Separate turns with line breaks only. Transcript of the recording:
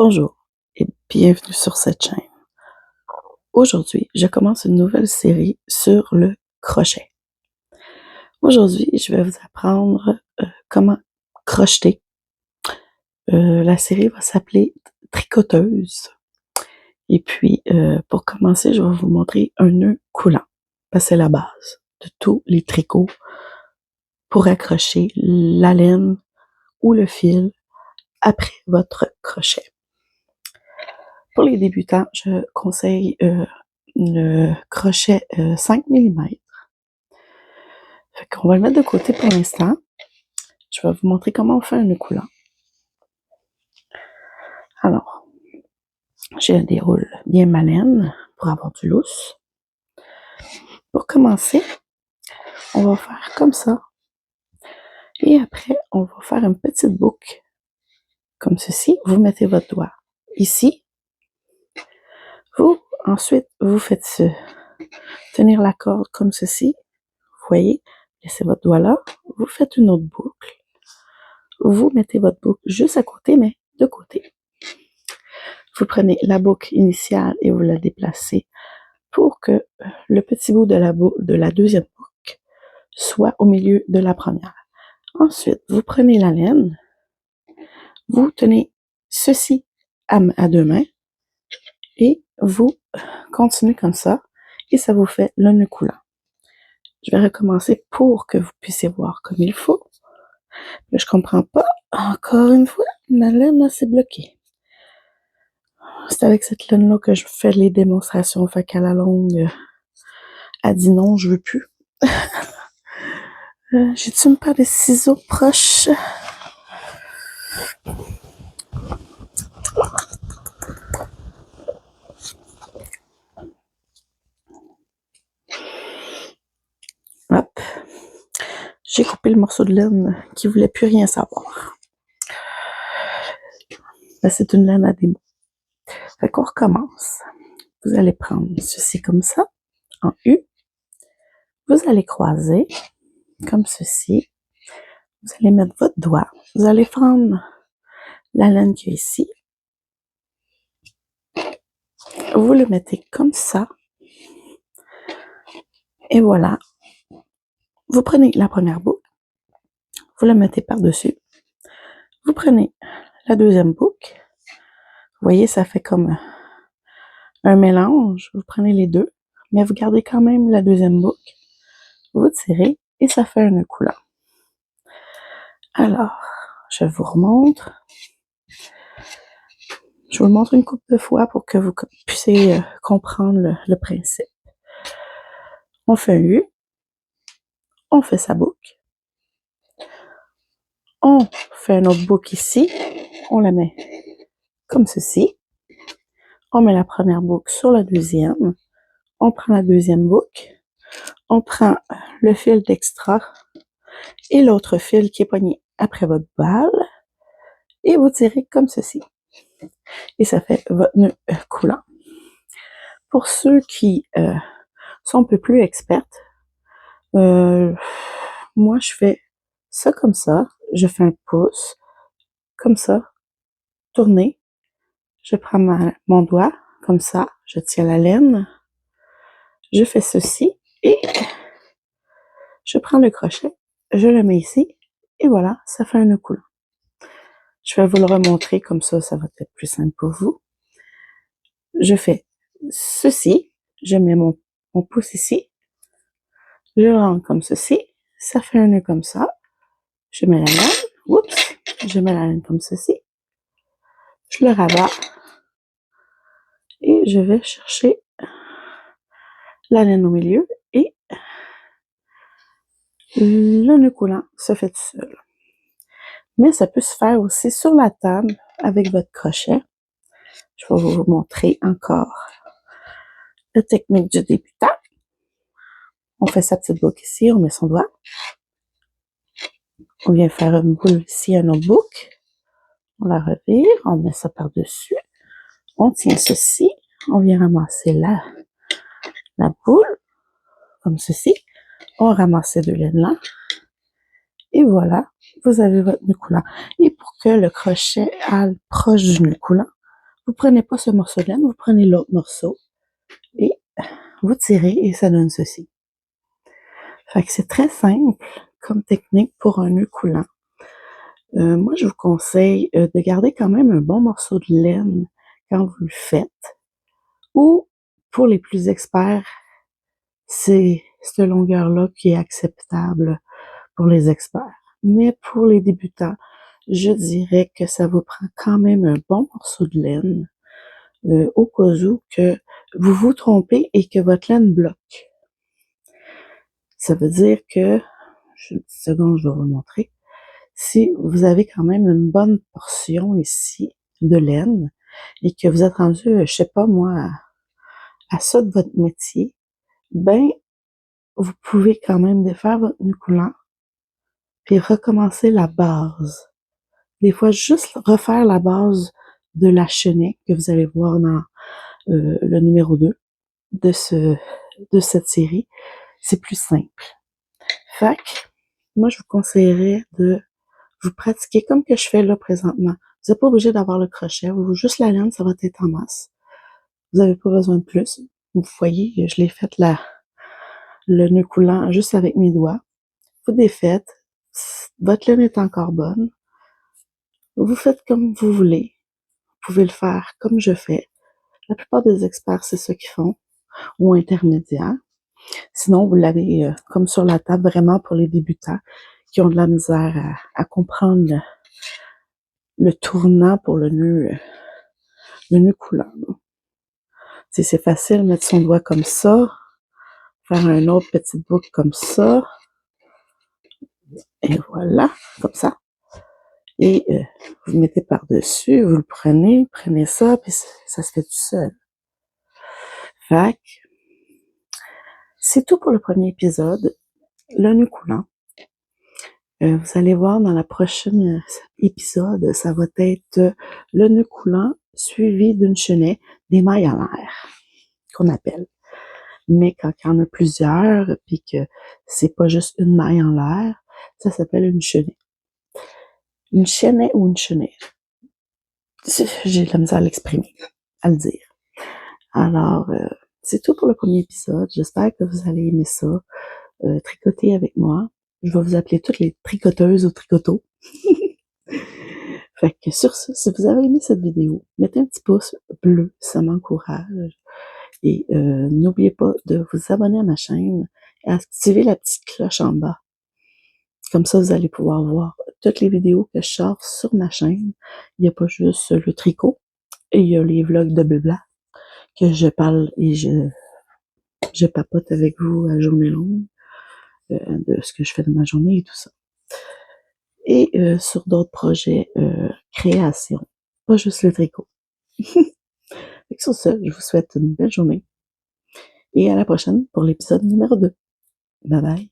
Bonjour et bienvenue sur cette chaîne. Aujourd'hui, je commence une nouvelle série sur le crochet. Aujourd'hui, je vais vous apprendre comment crocheter. La série va s'appeler Tricoteuse. Et puis, pour commencer, je vais vous montrer un nœud coulant. Parce que c'est la base de tous les tricots pour accrocher la laine ou le fil après votre crochet. Pour les débutants, je conseille le crochet 5 mm. Fait qu'on va le mettre de côté pour l'instant. Je vais vous montrer comment on fait un nœud coulant. Alors, je déroule bien ma laine pour avoir du lousse. Pour commencer, on va faire comme ça. Et après, on va faire une petite boucle comme ceci. Vous mettez votre doigt ici. Ensuite, vous faites tenir la corde comme ceci. Vous voyez, laissez votre doigt là. Vous faites une autre boucle. Vous mettez votre boucle juste à côté, mais de côté. Vous prenez la boucle initiale et vous la déplacez pour que le petit bout de la deuxième boucle soit au milieu de la première. Ensuite, vous prenez la laine, vous tenez ceci à deux mains et vous continuez comme ça et ça vous fait le nœud coulant. Je vais recommencer pour que vous puissiez voir comme il faut. Mais je comprends pas. Encore une fois, ma laine s'est bloquée. C'est avec cette laine-là que je fais les démonstrations. Fait qu'à la longue, elle dit non, je veux plus. J'ai-tu une paire de ciseaux proches? Hop. J'ai coupé le morceau de laine qui voulait plus rien savoir. Ben, c'est une laine à démo. Fait qu'on recommence. Vous allez prendre ceci comme ça, en U. Vous allez croiser, comme ceci. Vous allez mettre votre doigt. Vous allez prendre la laine qu'il y a ici. Vous le mettez comme ça. Et voilà. Vous prenez la première boucle. Vous la mettez par-dessus. Vous prenez la deuxième boucle. Vous voyez, ça fait comme un mélange. Vous prenez les deux, mais vous gardez quand même la deuxième boucle. Vous tirez et ça fait un nœud coulant. Alors, je vous remontre. Je vous le montre une couple de fois pour que vous puissiez comprendre le principe. On fait un U. On fait sa boucle. On fait une autre boucle ici. On la met comme ceci. On met la première boucle sur la deuxième. On prend la deuxième boucle. On prend le fil d'extra et l'autre fil qui est pogné après votre balle. Et vous tirez comme ceci. Et ça fait votre nœud coulant. Pour ceux qui sont un peu plus expertes, moi je fais ça comme ça. Je fais un pouce, comme ça, tourner. Je prends mon doigt, comme ça, je tiens la laine. Je fais ceci et je prends le crochet, je le mets ici et voilà, ça fait un nœud coulant. Je vais vous le remontrer comme ça va être plus simple pour vous. Je fais ceci, je mets mon pouce ici, je rentre comme ceci, ça fait un nœud comme ça. Je mets la laine, oups, je mets la laine comme ceci, je le rabats et je vais chercher la laine au milieu et le nœud coulant se fait tout seul. Mais ça peut se faire aussi sur la table avec votre crochet. Je vais vous montrer encore la technique du débutant. On fait sa petite boucle ici, on met son doigt. On vient faire une boule ici à notre boucle. On la revire, on met ça par-dessus. On tient ceci, on vient ramasser la boule, comme ceci. On ramasse ces deux laines-là. Et voilà, vous avez votre nœud coulant. Et pour que le crochet aille proche du nœud coulant, vous prenez pas ce morceau de laine, vous prenez l'autre morceau et vous tirez et ça donne ceci. Fait que c'est très simple comme technique pour un nœud coulant. Moi, je vous conseille de garder quand même un bon morceau de laine quand vous le faites. Ou, pour les plus experts, c'est cette longueur-là qui est acceptable pour les experts. Mais pour les débutants, je dirais que ça vous prend quand même un bon morceau de laine au cas où que vous vous trompez et que votre laine bloque. Ça veut dire que, une petite seconde, je vais vous montrer. Si vous avez quand même une bonne portion ici de laine et que vous êtes rendu, je sais pas moi, à ça de votre métier, ben, vous pouvez quand même défaire votre nœud coulant puis recommencer la base. Des fois, juste refaire la base de la chenille que vous allez voir dans le numéro 2 de cette série, c'est plus simple. Fait que, moi, je vous conseillerais de vous pratiquer comme que je fais là présentement. Vous n'êtes pas obligé d'avoir le crochet, juste la laine, ça va être en masse. Vous n'avez pas besoin de plus. Vous voyez, je l'ai fait là, le nœud coulant juste avec mes doigts. Vous défaites, votre laine est encore bonne. Vous faites comme vous voulez. Vous pouvez le faire comme je fais. La plupart des experts, c'est ce qu'ils font, ou intermédiaires. Sinon, vous l'avez comme sur la table, vraiment pour les débutants qui ont de la misère à comprendre le tournant pour le nœud coulant. C'est facile, mettre son doigt comme ça, faire un autre petite boucle comme ça, et voilà, comme ça. Et vous mettez par-dessus, vous le prenez ça, puis ça se fait tout seul. Fait que, c'est tout pour le premier épisode, le nœud coulant. Vous allez voir dans la prochaine épisode, ça va être le nœud coulant suivi d'une chenille, des mailles en l'air, qu'on appelle. Mais quand il y en a plusieurs, puis que c'est pas juste une maille en l'air, ça s'appelle une chenille. Une chenille ou une chenille. J'ai de la misère à l'exprimer, à le dire. Alors, c'est tout pour le premier épisode. J'espère que vous allez aimer ça. Tricoter avec moi. Je vais vous appeler toutes les tricoteuses ou tricotos. Fait que sur ce, si vous avez aimé cette vidéo, mettez un petit pouce bleu, ça m'encourage. Et n'oubliez pas de vous abonner à ma chaîne et activer la petite cloche en bas. Comme ça, vous allez pouvoir voir toutes les vidéos que je sors sur ma chaîne. Il n'y a pas juste le tricot, et il y a les vlogs de blabla que je parle et je papote avec vous à journée longue de ce que je fais de ma journée et tout ça. Et sur d'autres projets création, pas juste le tricot. Sur ce, je vous souhaite une belle journée et à la prochaine pour l'épisode numéro 2. Bye bye!